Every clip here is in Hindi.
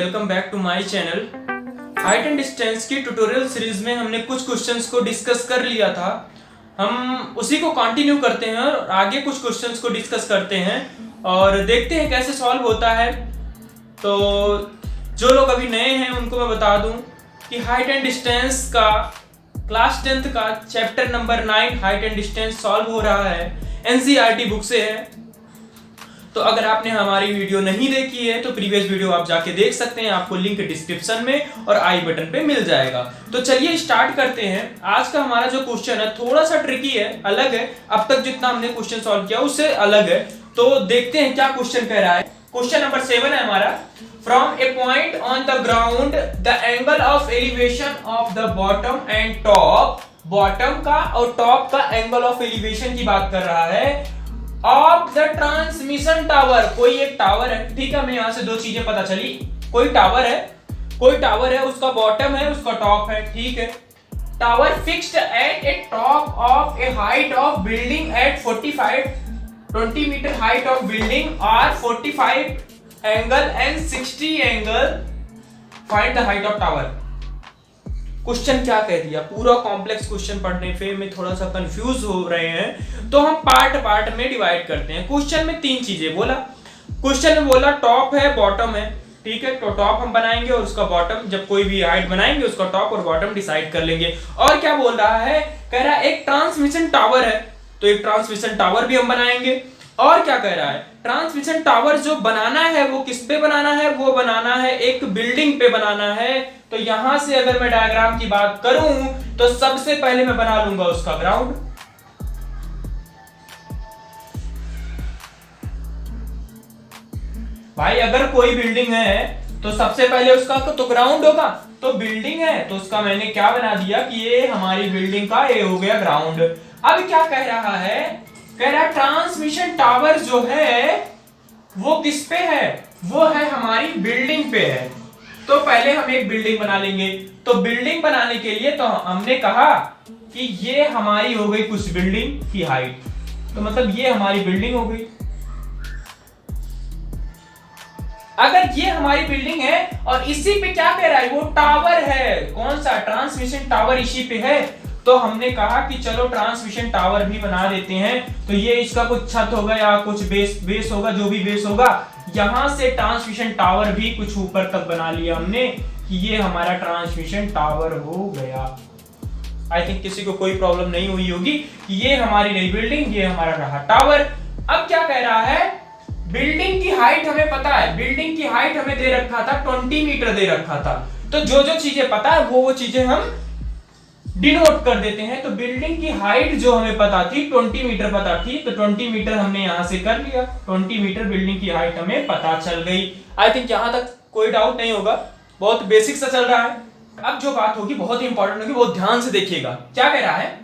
Welcome back to my channel. Height and distance की ट्यूटोरियल सीरीज में हमने कुछ क्वेश्चंस को डिस्कस कर लिया था। हम उसी को कंटिन्यू करते हैं और आगे कुछ क्वेश्चंस को डिस्कस करते हैं और देखते हैं कैसे सॉल्व होता है। तो जो लोग अभी नए हैं उनको मैं बता दूं कि हाइट एंड डिस्टेंस का क्लास 10th का chapter number 9 height and distance solve हो रहा है, एनसीईआरटी बुक से है। तो अगर आपने हमारी वीडियो नहीं देखी है तो प्रीवियस वीडियो आप जाके देख सकते हैं, आपको लिंक डिस्क्रिप्शन में और आई बटन पे मिल जाएगा। तो चलिए स्टार्ट करते हैं। आज का हमारा जो क्वेश्चन है थोड़ा सा ट्रिकी है, अलग है, अब तक जितना हमने क्वेश्चन सॉल्व किया उससे अलग है। तो देखते हैं क्या क्वेश्चन कह रहा है। क्वेश्चन नंबर 7 है हमारा। From A point on the ground the angle of elevation of the bottom and top, bottom का और टॉप का एंगल ऑफ एलिवेशन की बात कर रहा है, ऑफ द ट्रांसमिशन टावर। कोई एक टावर है, ठीक है, हमें यहां से दो चीजें पता चली। कोई टावर है, उसका बॉटम है, उसका टॉप है, ठीक है। Tower fixed at a top of a height of building at 20 meter height of building और 45 angle and 60 angle, find the height of tower. Question क्या कह दिया, पूरा कॉम्प्लेक्स क्वेश्चन पढ़ने पे में थोड़ा सा कंफ्यूज हो रहे हैं तो हम पार्ट में डिवाइड करते हैं। क्वेश्चन में तीन चीजें बोला। क्वेश्चन में बोला टॉप है, बॉटम है, ठीक है। तो टॉप हम बनाएंगे और उसका बॉटम, जब कोई भी हाइट बनाएंगे उसका टॉप और बॉटम डिसाइड कर लेंगे। और क्या बोल रहा है, कह रहा है एक ट्रांसमिशन टावर है तो एक ट्रांसमिशन टावर भी हम बनाएंगे। और क्या कह रहा है, ट्रांसमिशन टावर जो बनाना है वो किस पे बनाना है, वो बनाना है एक बिल्डिंग पे बनाना है। तो यहां से अगर मैं डायग्राम की बात करूं तो सबसे पहले मैं बना लूंगा उसका ग्राउंड। भाई अगर कोई बिल्डिंग है तो सबसे पहले उसका तो ग्राउंड होगा। तो बिल्डिंग है तो उसका मैंने क्या बना दिया कि ये हमारी बिल्डिंग का ये हो गया ग्राउंड। अब क्या कह रहा है, कह रहा है ट्रांसमिशन टावर जो है वो किस पे है, वो है हमारी बिल्डिंग पे है। तो पहले हम एक बिल्डिंग बना लेंगे। तो बिल्डिंग बनाने के लिए तो हमने कहा कि ये हमारी हो गई कुछ बिल्डिंग की हाइट, तो मतलब ये हमारी बिल्डिंग हो गई। अगर ये हमारी बिल्डिंग है और इसी पे क्या कह रहा है, वो टावर है, कौन सा, ट्रांसमिशन टावर इसी पे है, तो हमने कहा कि चलो ट्रांसमिशन टावर भी बना देते हैं। तो ये इसका कुछ छत होगा या कुछ बेस होगा, जो भी बेस होगा, यहां से ट्रांसमिशन टावर भी कुछ ऊपर तक बना लिया हमने कि ये हमारा ट्रांसमिशन टावर हो गया। आई थिंक किसी को कोई प्रॉब्लम नहीं हुई होगी कि ये हमारी नई बिल्डिंग, ये हमारा रहा टावर। अब क्या कह रहा है, बिल्डिंग की हाइट हमें पता है, बिल्डिंग की हाइट हमें दे रखा था 20 मीटर दे रखा था। तो जो जो चीजें पता है वो चीजें हम डिनोट कर देते हैं। तो बिल्डिंग की हाइट जो हमें पता थी 20 मीटर पता थी, तो 20 मीटर हमने यहां से कर लिया। 20 मीटर बिल्डिंग की हाइट हमें पता चल गई। आई थिंक यहां तक कोई डाउट नहीं होगा, बहुत बेसिक सा चल रहा है। अब जो बात होगी बहुत इंपॉर्टेंट होगी, बहुत ध्यान से देखिएगा। क्या कह रहा है,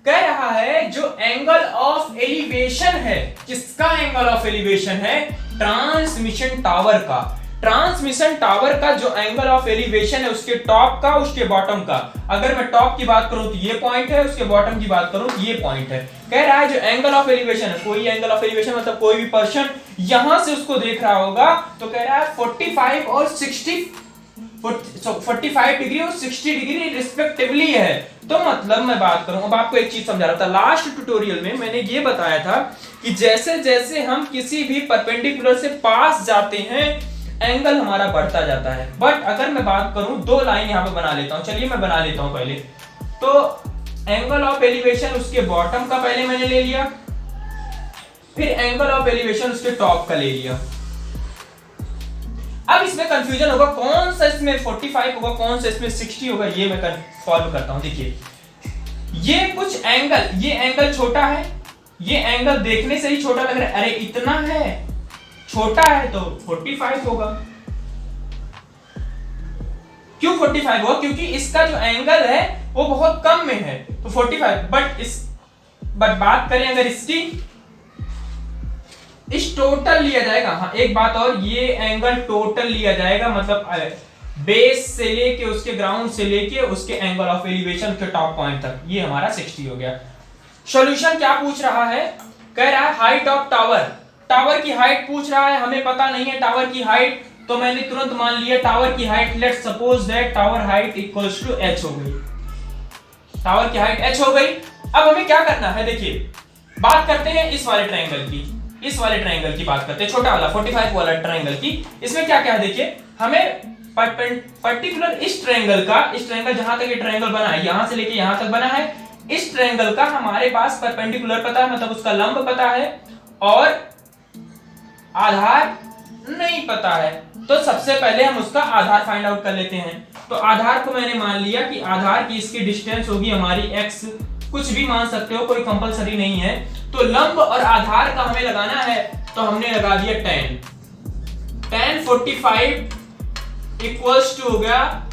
कह रहा है जो एंगल ऑफ एलिवेशन है, किसका एंगल ऑफ एलिवेशन है, ट्रांसमिशन टावर का। ट्रांसमिशन टावर का जो एंगल ऑफ एलिवेशन है उसके टॉप का, उसके बॉटम का। अगर मैं टॉप की बात करूं तो ये पॉइंट है, उसके बॉटम की बात करूं तो ये पॉइंट है। कह रहा है जो एंगल ऑफ एलिवेशन है, कोई एंगल ऑफ एलिवेशन मतलब कोई भी पर्सन यहां से उसको देख रहा होगा, तो कह रहा है 45 और 60, 45 डिग्री और 60 डिग्री रिस्पेक्टिवली है। तो मतलब मैं बात करूं, अब आपको एक चीज समझा रहा था, लास्ट ट्यूटोरियल में मैंने ये बताया था कि जैसे जैसे हम किसी भी परपेंडिकुलर से पास जाते हैं एंगल हमारा बढ़ता जाता है। बट अगर मैं बात करूं, दो लाइन यहां पे बना लेता हूं, चलिए मैं बना लेता हूं पहले। तो एंगल ऑफ एलिवेशन उसके बॉटम का पहले मैंने ले लिया, फिर एंगल ऑफ एलिवेशन उसके टॉप का ले लिया। अब इसमें कंफ्यूजन होगा, कौन सा इसमें 45 होगा, कौन सा इसमें 60 होगा, ये मैं सॉल्व करता हूं। देखिए ये कुछ एंगल, ये एंगल छोटा है, ये एंगल देखने से ही छोटा लग रहा है, अरे इतना है, छोटा है तो 45 होगा। क्यों 45 होगा, क्योंकि इसका जो एंगल है वो बहुत कम में है, तो 45। बट बात करें अगर इसकी, इस टोटल लिया जाएगा, हाँ एक बात और, ये एंगल टोटल लिया जाएगा, मतलब बेस से लेके उसके ग्राउंड से लेके उसके एंगल ऑफ एलिवेशन के टॉप पॉइंट तक, ये हमारा 60 हो गया। सॉल्यूशन क्या पूछ रहा है, कह रहा है हाइट ऑफ टावर, टावर की हाइट पूछ रहा है, हमें पता नहीं है टावर की हाइट, तो मैंने तुरंत मान लिया टावर की height, let's suppose that tower height equals to h हो गई, टावर की हाइट h हो गई। अब हमें क्या करना है, देखिए बात करते हैं इस वाले ट्रायंगल की, इस वाले ट्रायंगल की बात करते हैं, छोटा वाला 45 वाला ट्रायंगल की। इसमें क्या क्या है देखिए, हमें पर्टिकुलर इस ट्रायंगल का, इस ट्रायंगल जहां तक ये ट्रायंगल बना है, यहां से लेके यहां तक बना है, इस ट्रायंगल का हमारे पास परपेंडिकुलर पता है, मतलब उसका लंब पता है, और आधार नहीं पता है। तो सबसे पहले हम उसका आधार फाइंड आउट कर लेते हैं। तो आधार को मैंने मान लिया कि आधार की इसकी डिस्टेंस होगी हमारी x, कुछ भी मान सकते हो, कोई कंपलसरी नहीं है। तो लंब और आधार का हमें लगाना है, तो हमने लगा दिया tan 45 इक्वल्स टू हो गया,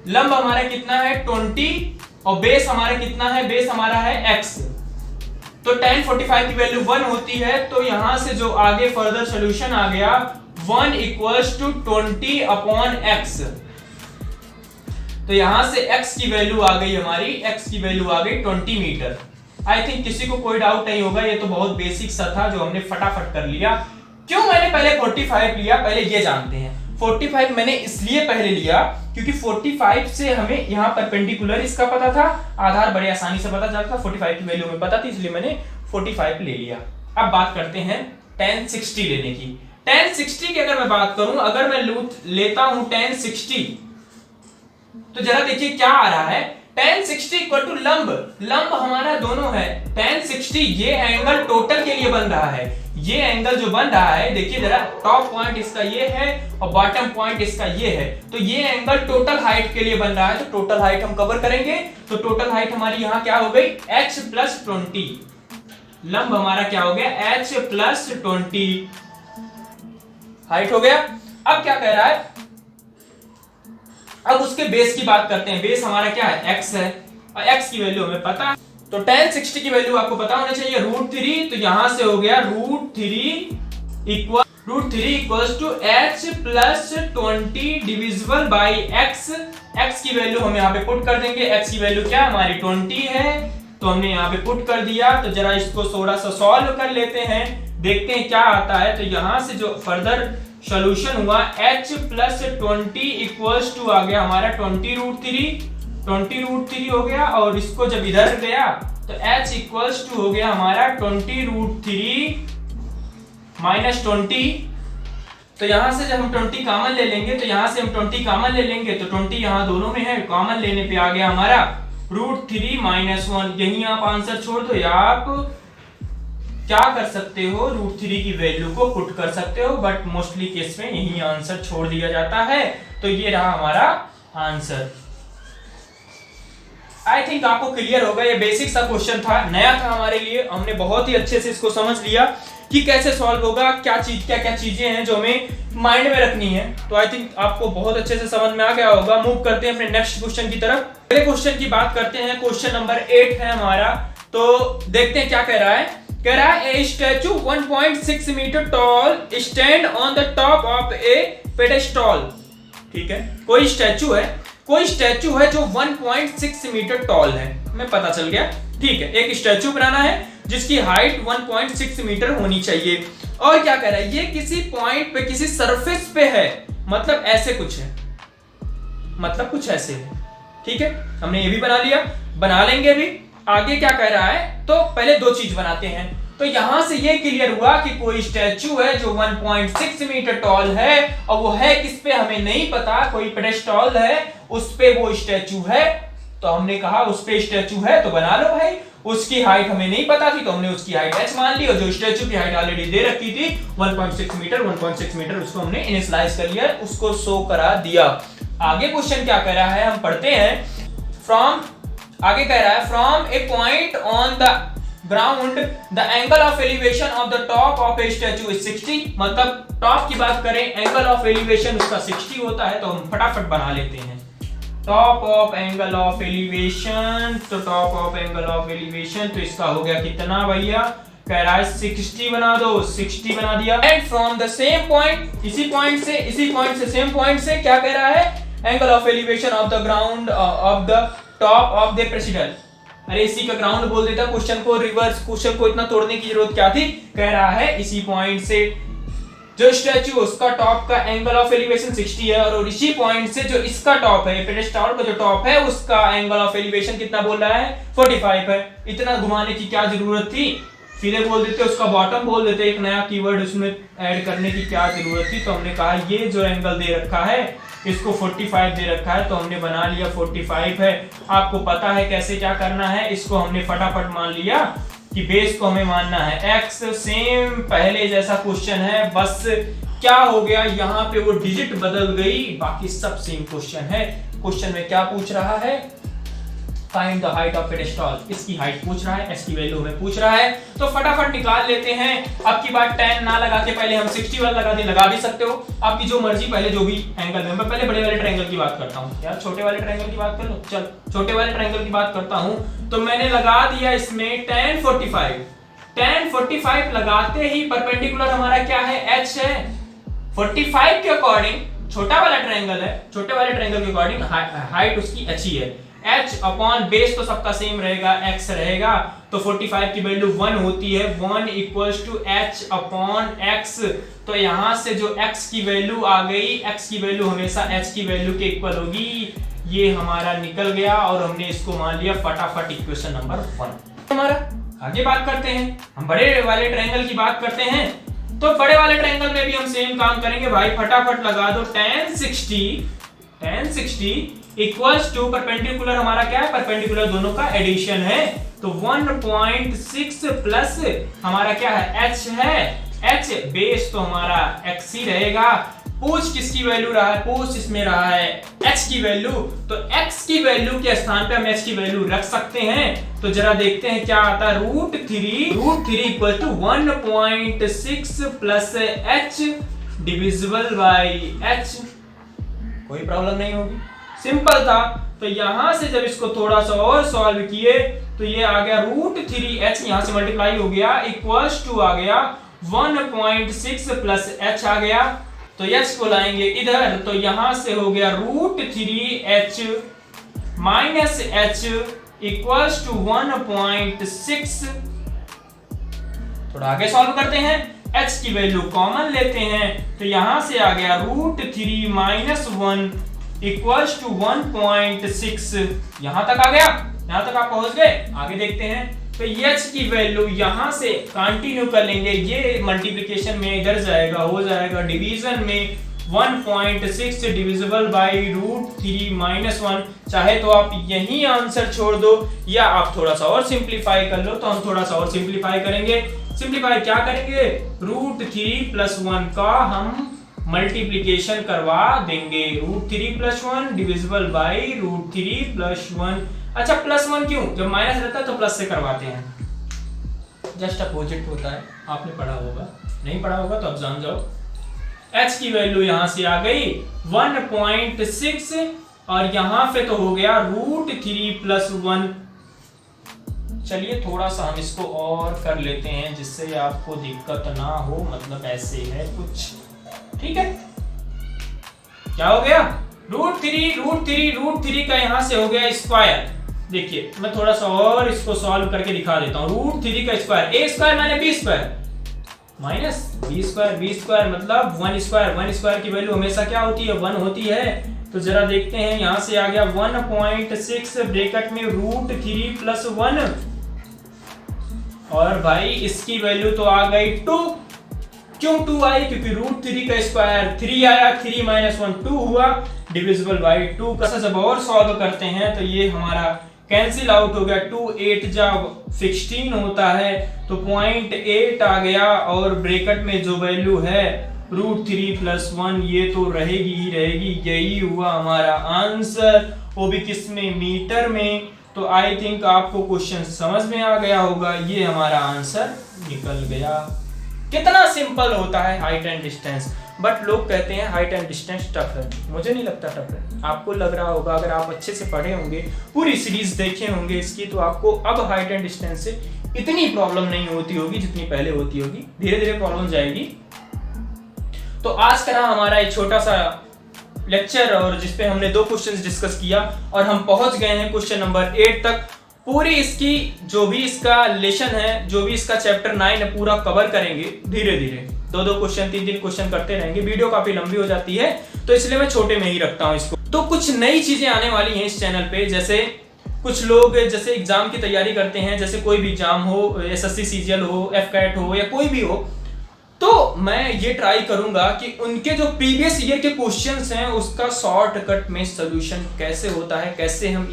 लंब हमारा कितना है 20 और बेस हमारा कितना है, बेस हमारा है x। तो tan 45 की वैल्यू 1 होती है, तो यहां से जो आगे फर्दर सॉल्यूशन आ गया 1 इक्वल्स टू 20 अपॉन x। तो यहां से x की वैल्यू आ गई हमारी, x की वैल्यू आ गई 20 मीटर। आई थिंक किसी को कोई डाउट नहीं होगा, ये तो बहुत बेसिक सा था जो हमने फटाफट कर लिया। क्यों मैंने पहले 45 लिया, पहले ये जानते हैं। 45 मैंने इसलिए पहले लिया क्योंकि 45 से हमें यहाँ परपेंडिकुलर इसका पता था, आधार बड़े आसानी से पता चलता था, 45 की वैल्यू में पता थी, इसलिए मैंने 45 ले लिया। अब बात करते हैं tan 60 लेने की। tan 60 की अगर मैं बात करूं, अगर मैं लेता हूं tan 60, तो जरा देखिए क्या आ रहा है, tan 60 इक्वल टू लंब, लंब हमारा दोनों है, tan 60 ये एंगल टोटल के लिए बन रहा है, ये एंगल जो बन रहा है देखिए जरा, टॉप पॉइंट इसका ये है और बॉटम पॉइंट इसका ये है, तो ये एंगल टोटल हाइट के लिए बन रहा है। तो टोटल हाइट हम कवर करेंगे, तो टोटल हाइट हमारी यहां क्या हो गई h प्लस 20, लंब हमारा क्या हो गया h प्लस 20 हाइट हो गया। अब क्या कह रहा है, अब उसके बेस की बात करते हैं। बेस हमारा क्या है x है, और x की वैल्यू हमें पता है, तो tan 60 की वैल्यू आपको पता होना चाहिए √3, तो यहां से हो गया √3 equals to h plus 20 divisible by x। x की वैल्यू हम यहाँ पे पुट कर देंगे, x की वैल्यू क्या हमारी 20 है, तो हमने यहाँ पे पुट कर दिया। तो जरा इसको थोड़ा सा सॉल्व कर लेते हैं, देखते हैं क्या आता है। तो यहां से जो फर्दर सॉल्यूशन हुआ h प्लस 20 इक्वल्स टू आ गया हमारा 20√3 हो गया, और इसको जब इधर गया तो h इक्वल्स टू हो गया हमारा 20√3 माइनस 20। तो यहां से जब हम 20 कॉमन ले लेंगे, तो यहां से हम 20 कॉमन ले लेंगे, तो 20 यहां दोनों में है, कॉमन लेने पे आ गया हमारा √3 माइनस 1। यही आप आंसर छोड़ दो, या आप क्या कर सकते हो, √3 की वैल्यू को पुट कर सकते हो, बट मोस्टली केस में यही आंसर छोड़ दिया जाता है। तो ये रहा हमारा आंसर। आई थिंक आपको क्लियर होगा, ये बेसिक सा क्वेश्चन था, नया था हमारे लिए, हमने बहुत ही अच्छे से इसको समझ लिया कि कैसे सॉल्व होगा, क्या क्या चीजें हैं जो हमें माइंड में रखनी है। तो आई थिंक आपको बहुत अच्छे से समझ में आ गया होगा। मूव करते हैं अपने नेक्स्ट क्वेश्चन की तरफ। पहले क्वेश्चन की बात करते हैं, क्वेश्चन नंबर 8 है हमारा। तो देखते हैं क्या कह रहा है। कह रहा है a statue 1.6 metre tall stand on the top of a pedestal. ठीक है, कोई स्टैचू है जो 1.6 मीटर टॉल है, हमें पता चल गया। ठीक है, एक स्टैचू बनाना है जिसकी हाइट 1.6 मीटर होनी चाहिए, और क्या कह रहा है, ये किसी पॉइंट पे, किसी सरफेस पे है, मतलब ऐसे कुछ है, मतलब कुछ ऐसे है। ठीक है, हमने ये भी बना लिया, बना लेंगे भी। आगे क्या कह रहा है, तो पहले दो चीज बनाते हैं। तो यहां से ये क्लियर हुआ कि कोई स्टैचू है जो 1.6 मीटर टॉल है, और वो है किस पे हमें नहीं पता, कोई पेडेस्टॉल है उस पे वो स्टैचू है। तो हमने कहा उस पे स्टैचू है तो बना लो भाई। उसकी हाइट हमें नहीं पता थी, तो हमने उसकी हाइट h मान ली, और जो स्टैचू की हाइट ऑलरेडी दे रखी थी 1.6 मीटर, उसको हमने इनिशियलाइज कर लिया, उसको शो करा दिया। आगे क्वेश्चन क्या कह रहा है, हम पढ़ते हैं। आगे कह रहा है from A point on the ground the angle of elevation of the top of A statue is 60। मतलब टॉप की बात करें, एंगल ऑफ एलिवेशन उसका 60 होता है, तो हम फटाफट बना लेते हैं। Top of angle of elevation, तो top of angle of elevation तो इसका हो गया कितना भैया, कह रहा है 60 बना दो, 60 बना दिया। And from the same point, इसी पॉइंट से सेम पॉइंट से क्या कह रहा है, angle of elevation of the ground of the top of the president. अरे इसी का ग्राउंड बोल देता, क्वेश्चन को रिवर्स, क्वेश्चन को इतना तोड़ने की जरूरत क्या थी। कह रहा है इसी पॉइंट से जो स्टैचू उसका टॉप का एंगल ऑफ एलिवेशन 60 है और इसी पॉइंट से जो इसका टॉप है, पेडेस्टल का जो टॉप है उसका एंगल ऑफ एलिवेशन कितना बोल रहा है 45 है। इतना घुमाने की क्या जरूरत थी, सीधे बोल देते उसका बॉटम बोल देते, एक नया कीवर्ड उसमें ऐड करने की क्या जरूरत थी। तो हमने कहा ये जो एंगल दे रखा है इसको 45 दे रखा है तो हमने बना लिया 45 है। आपको पता है कैसे क्या करना है, इसको हमने फटाफट मान लिया कि बेस को हमें मानना है x। सेम पहले जैसा क्वेश्चन है, बस क्या हो गया यहाँ पे वो डिजिट बदल गई, बाकी सब सेम क्वेश्चन है। क्वेश्चन में क्या पूछ रहा है, find the height of pedestal, इसकी हाइट पूछ रहा है, s की वैल्यू हमें पूछ रहा है। तो फटाफट निकाल लेते हैं। अब की बार 10 ना लगा के पहले हम 61 लगा दें, लगा भी सकते हो आपकी जो मर्जी, पहले जो भी एंगल में। मैं पहले बड़े वाले ट्रायंगल की बात करता हूँ यार, छोटे वाले ट्रायंगल की बात कर लो। चल छोटे वाले ट्रायंगल की बात करता हूँ। तो मैंने लगा दिया इसमें tan 45। tan 45 लगाते ही परपेंडिकुलर हमारा क्या है, h है। 45 के अकॉर्डिंग छोटा वाला ट्रायंगल है, छोटे वाले ट्रायंगल के अकॉर्डिंग हाइट उसकी h ही है। h अपॉन बेस तो सबका सेम रहेगा, x रहेगा। तो 45 की वैल्यू 1 होती है, 1 equals to h upon x। तो यहां से जो x की वैल्यू आ गई, x की वैल्यू हमेशा h की वैल्यू के इक्वल होगी, ये हमारा निकल गया और हमने इसको मान लिया फटाफट इक्वेशन नंबर 1 हमारा। आगे बात करते हैं, हम बड़े वाले ट्रायंगल की बात करते हैं। तो बड़े वाले ट्रायंगल में भी हम सेम काम करेंगे भाई, फटाफट लगा दो। tan 60 इक्वल्स टू परपेंडिकुलर हमारा क्या है, परपेंडिकुलर दोनों का एडिशन है। तो 1.6 प्लस हमारा क्या है, h है। h बेस तो हमारा x ही रहेगा। पूछ किसकी वैल्यू रहा है, पूछ इसमें रहा है x की वैल्यू। तो x की वैल्यू के स्थान पे हम h की वैल्यू रख सकते हैं। तो जरा देखते हैं क्या आता है, √3 equal to 1.6 plus h divisible by h। कोई प्रॉब्लम नहीं होगी, सिंपल था। तो यहां से जब इसको थोड़ा सा और सॉल्व किए तो ये आ गया √3h, यहां से मल्टीप्लाई हो गया, इक्वल्स टू आ गया 1.6 प्लस h आ गया। तो h को लाएंगे इधर, तो यहां से हो गया √3h minus h equals to 1.6। थोड़ा आगे सॉल्व करते हैं, h की वैल्यू कॉमन लेते हैं। तो यहां से आ गया √3 माइनस 1 इक्वल्स टू 1.6। यहां तक आ गया, यहां तक आप पहुंच गए। आगे देखते हैं, तो h की वैल्यू यहां से कंटिन्यू कर लेंगे, ये मल्टीप्लिकेशन में इधर जाएगा, हो जाएगा डिवीजन में 1.6 डिविजिबल बाई √3 माइनस 1। चाहे तो आप यही आंसर छोड़ दो या आप थोड़ा सा और सिंप्लीफाई कर लो। तो हम थोड़ा सा और सिंप्लीफाई करेंगे। सिंप्लीफाई क्या करेंगे, √3 प्लस 1 का हम मल्टीप्लिकेशन करवा देंगे। √3 प्लस 1 डिविजिबल बाई √3 प्लस 1। अच्छा प्लस 1 क्यों, जब माइनस रहता है तो प्लस से करवाते हैं, जस्ट अपोजिट होता है। आपने पढ़ा होगा, नहीं पढ़ा होगा तो अब जान जाओ। h की वैल्यू यहां से आ गई 1.6 और यहां पे तो हो गया √3 प्लस 1। चलिए थोड़ा सा हम इसको और कर लेते हैं जिससे आपको दिक्कत ना हो, मतलब ऐसे है कुछ, ठीक है। क्या हो गया, √3 का यहां से हो गया स्क्वायर। देखिए मैं थोड़ा सा और इसको सॉल्व करके दिखा देता हूं। √3 का स्क्वायर, a स्क्वायर माने b square minus b square मतलब 1 स्क्वायर की वैल्यू हमेशा क्या होती है, 1 होती है। तो जरा देखते हैं, यहां से आ गया 1.6 ब्रैकेट में √3 प्लस 1 और भाई इसकी वैल्यू तो आ गई 2। क्यों 2 आई, क्योंकि √3 का स्क्वायर 3 आया, 3 माइनस 1 2 हुआ, डिविजिबल बाई 2 का। जब और सॉल्व करते हैं तो ये हमारा कैंसिल आउट हो गया, 2 8 जा 16 होता है, तो 0.8 आ गया और ब्रैकेट में जो वैल्यू है √3 प्लस 1 ये तो रहेगी ही रहेगी। यही हुआ हमारा आंसर, वो भी किस में, मीटर में। तो आई थिंक आपको क्वेश्चन समझ में आ गया होगा, ये हमारा आंसर निकल गया। कितना सिंपल होता है हाइट एंड डिस्टेंस, बट लोग कहते हैं हाइट एंड डिस्टेंस टफ है। मुझे नहीं लगता टफ है, आपको लग रहा होगा। अगर आप अच्छे से पढ़े होंगे, पूरी सीरीज देखे होंगे इसकी, तो आपको अब हाइट एंड डिस्टेंस से इतनी प्रॉब्लम नहीं होती होगी जितनी पहले होती होगी। धीरे धीरे प्रॉब्लम जाएगी। तो आज का हमारा एक छोटा सा लेक्चर और जिसपे हमने 2 क्वेश्चंस डिस्कस किया और हम पहुंच गए हैं क्वेश्चन नंबर 8 तक। पूरी इसकी जो भी इसका लेसन है, जो भी इसका चैप्टर 9 है, पूरा कवर करेंगे धीरे धीरे। 2-2 क्वेश्चन 3-3 क्वेश्चन करते रहेंगे। वीडियो काफी लंबी हो जाती है तो इसलिए मैं छोटे में ही रखता हूँ इसको। तो कुछ नई चीजें आने वाली हैं इस चैनल पे, जैसे कुछ लोग जैसे एग्जाम की तैयारी करते हैं, जैसे कोई भी एग्जाम हो, SSC CGL हो, FCAT हो या कोई भी हो, तो मैं ये ट्राई करूंगा कि उनके जो प्रीवियस ईयर के क्वेश्चंस हैं उसका शॉर्टकट में सोल्यूशन कैसे होता है, कैसे हम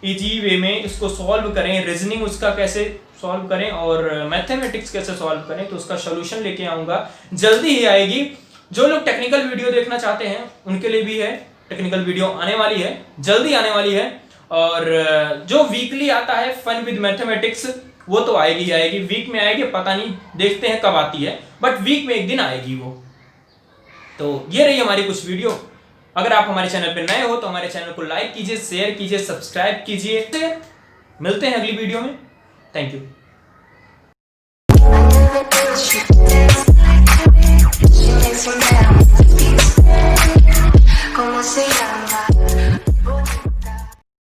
इजी वे में इसको सॉल्व करें, रीजनिंग उसका कैसे सॉल्व करें और मैथमेटिक्स कैसे सॉल्व करें, तो उसका सोल्यूशन लेके आऊंगा। जल्दी ही आएगी। जो लोग टेक्निकल वीडियो देखना चाहते हैं उनके लिए भी है, टेक्निकल वीडियो आने वाली है, जल्दी आने वाली है। और जो वीकली आता है फन विद मैथमेटिक्स, वो तो आएगी ही आएगी। वीक में आएगी, पता नहीं, देखते हैं कब आती है, बट वीक में एक दिन आएगी वो। तो ये रही हमारी कुछ वीडियो। अगर आप हमारे चैनल पे नए हो तो हमारे चैनल को लाइक कीजिए, शेयर कीजिए, सब्सक्राइब कीजिए। मिलते हैं अगली वीडियो में। Thank you.